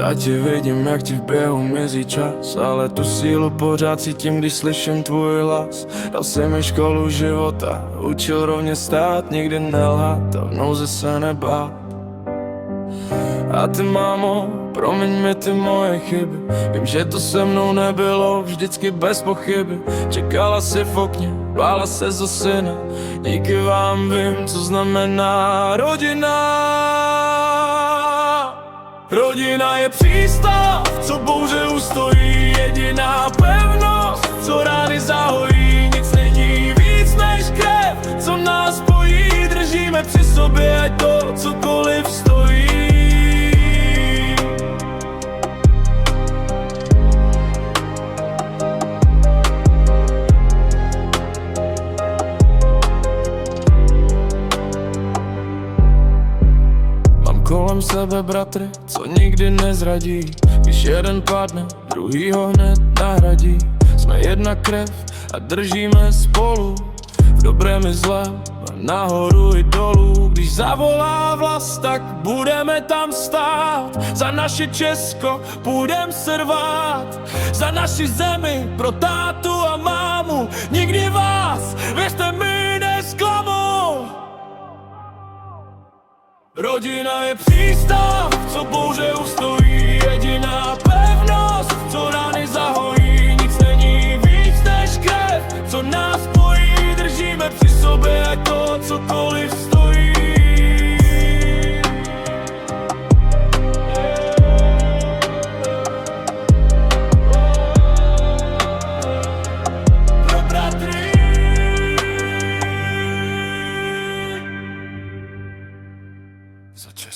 Já ti vidím, jak ti v běhu mizí čas, ale tu sílu pořád cítím, když slyším tvůj hlas. Dal jsi mi školu života, učil rovně stát, nikdy nelhat a v nouzi se nebát. A ty, mámo, promiň mi ty moje chyby. Vím, že to se mnou nebylo vždycky bez pochyby. Čekala si v okně, bála se za syna. Díky vám vím, co znamená rodina. Rodina je přístav, co bouře ustojí. Jediná pevnost, co rány zahojí. Nic není víc než krev, co nás spojí. Držíme při sobě, ať to cokoliv stojí. Kolem sebe bratry, co nikdy nezradí. Když jeden padne, druhýho hned nahradí. Jsme jedna krev a držíme spolu, v dobrém i zlém, a nahoru i dolů. Když zavolá vlast, tak budeme tam stát. Za naše Česko půjdem se rvát. Za naši zemi, pro tátu a mámu. Nikdy vás, věřte mi, nezklamu. Rodina je přístav, co bouře ustojí. Jediná pevnost, co rány zahojí. Nic není víc než krev, co nás spojí. Držíme při sobě, ať to cokoliv stojí. Pro bratry. Za Česko.